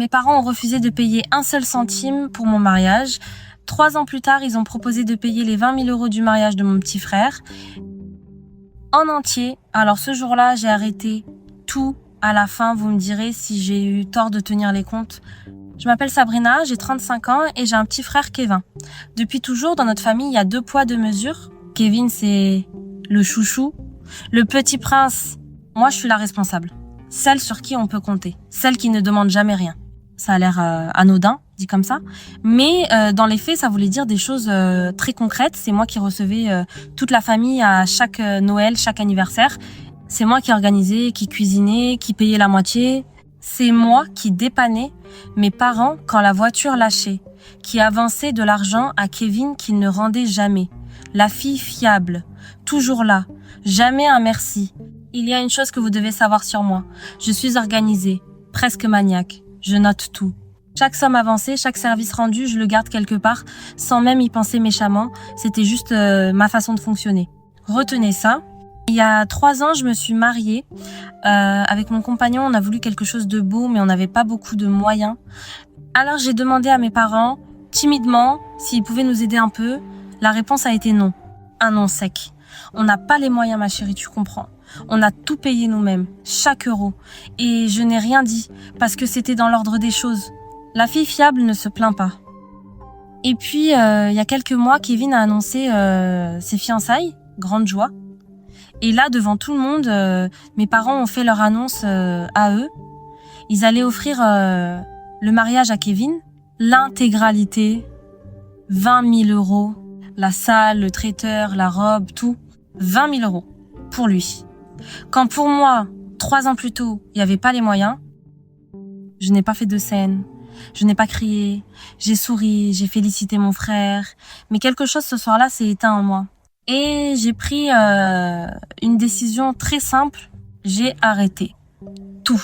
Mes parents ont refusé de payer un seul centime pour mon mariage. 3 ans plus tard, ils ont proposé de payer les 20 000 € du mariage de mon petit frère en entier. Alors ce jour-là, j'ai arrêté tout. À la fin, vous me direz si j'ai eu tort de tenir les comptes. Je m'appelle Sabrina, j'ai 35 ans et j'ai un petit frère Kevin. Depuis toujours, dans notre famille, il y a 2 poids, 2 mesures. Kevin, c'est le chouchou. Le petit prince, moi, je suis la responsable. Celle sur qui on peut compter. Celle qui ne demande jamais rien. Ça a l'air anodin, dit comme ça. Mais dans les faits, ça voulait dire des choses très concrètes. C'est moi qui recevais toute la famille à chaque Noël, chaque anniversaire. C'est moi qui organisais, qui cuisinais, qui payais la moitié. C'est moi qui dépannais mes parents quand la voiture lâchait, qui avançait de l'argent à Kevin qu'il ne rendait jamais. La fille fiable, toujours là, jamais un merci. Il y a une chose que vous devez savoir sur moi. Je suis organisée, presque maniaque. Je note tout. Chaque somme avancée, chaque service rendu, je le garde quelque part, sans même y penser méchamment. C'était juste ma façon de fonctionner. Retenez ça. Il y a 3 ans, je me suis mariée. Avec mon compagnon, on a voulu quelque chose de beau, mais on n'avait pas beaucoup de moyens. Alors j'ai demandé à mes parents, timidement, s'ils pouvaient nous aider un peu. La réponse a été non. Un non sec. On n'a pas les moyens, ma chérie, tu comprends. On a tout payé nous-mêmes, chaque euro. Et je n'ai rien dit, parce que c'était dans l'ordre des choses. La fille fiable ne se plaint pas. Et puis, il y a quelques mois, Kevin a annoncé ses fiançailles, grande joie. Et là, devant tout le monde, mes parents ont fait leur annonce à eux. Ils allaient offrir le mariage à Kevin, l'intégralité, 20 000 €, la salle, le traiteur, la robe, tout, 20 000 € pour lui. Quand pour moi, 3 ans plus tôt, il n'y avait pas les moyens, je n'ai pas fait de scène, je n'ai pas crié, j'ai souri, j'ai félicité mon frère, mais quelque chose ce soir-là s'est éteint en moi. Et j'ai pris une décision très simple, j'ai arrêté tout.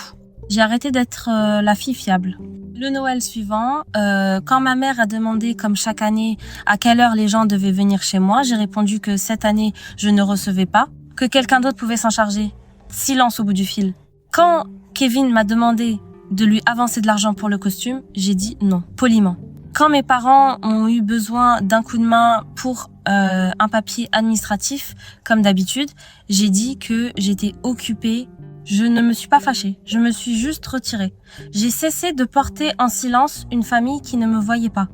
J'ai arrêté d'être la fille fiable. Le Noël suivant, quand ma mère a demandé, comme chaque année, à quelle heure les gens devaient venir chez moi, j'ai répondu que cette année, je ne recevais pas, que quelqu'un d'autre pouvait s'en charger. Silence au bout du fil. Quand Kevin m'a demandé de lui avancer de l'argent pour le costume, j'ai dit non, poliment. Quand mes parents ont eu besoin d'un coup de main pour un papier administratif, comme d'habitude, j'ai dit que j'étais occupée. Je ne me suis pas fâchée, je me suis juste retirée. J'ai cessé de porter en silence une famille qui ne me voyait pas.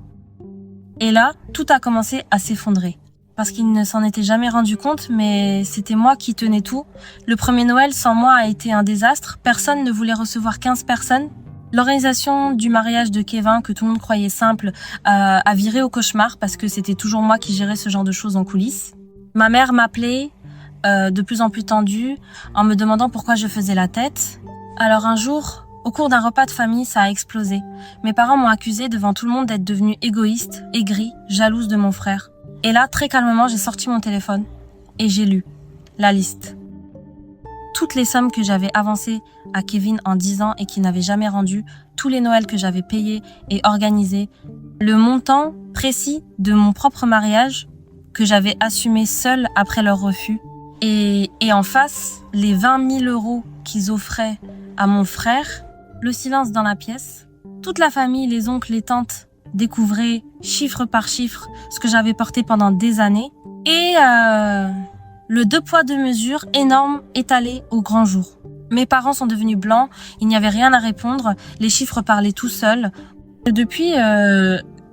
Et là, tout a commencé à s'effondrer. Parce qu'il ne s'en était jamais rendu compte, mais c'était moi qui tenais tout. Le premier Noël sans moi a été un désastre. Personne ne voulait recevoir 15 personnes. L'organisation du mariage de Kevin, que tout le monde croyait simple, a viré au cauchemar parce que c'était toujours moi qui gérais ce genre de choses en coulisses. Ma mère m'appelait, de plus en plus tendue, en me demandant pourquoi je faisais la tête. Alors un jour, au cours d'un repas de famille, ça a explosé. Mes parents m'ont accusée devant tout le monde d'être devenue égoïste, aigrie, jalouse de mon frère. Et là, très calmement, j'ai sorti mon téléphone et j'ai lu la liste. Toutes les sommes que j'avais avancées à Kevin en 10 ans et qui n'avait jamais rendu, tous les Noëls que j'avais payés et organisés, le montant précis de mon propre mariage que j'avais assumé seul après leur refus. Et en face, les 20 000 € qu'ils offraient à mon frère, le silence dans la pièce. Toute la famille, les oncles, les tantes, découvraient chiffre par chiffre ce que j'avais porté pendant des années. Et le 2 poids 2 mesures énorme étalé au grand jour. Mes parents sont devenus blancs, il n'y avait rien à répondre, les chiffres parlaient tout seuls. Depuis,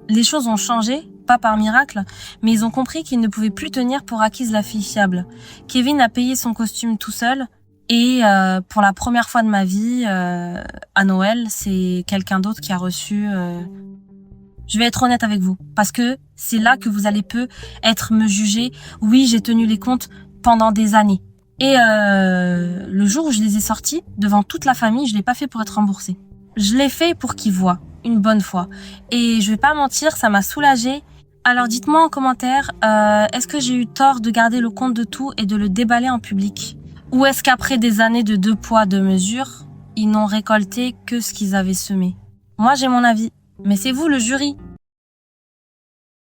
les choses ont changé, pas par miracle, mais ils ont compris qu'ils ne pouvaient plus tenir pour acquise la fille fiable. Kevin a payé son costume tout seul et pour la première fois de ma vie, à Noël, c'est quelqu'un d'autre qui a reçu... Je vais être honnête avec vous, parce que c'est là que vous allez me juger. Oui, j'ai tenu les comptes pendant des années. Et le jour où je les ai sortis, devant toute la famille, je l'ai pas fait pour être remboursée. Je l'ai fait pour qu'ils voient, une bonne fois. Et je vais pas mentir, ça m'a soulagée. Alors dites-moi en commentaire, est-ce que j'ai eu tort de garder le compte de tout et de le déballer en public? Ou est-ce qu'après des années de 2 poids 2 mesures, ils n'ont récolté que ce qu'ils avaient semé? Moi j'ai mon avis. Mais c'est vous le jury.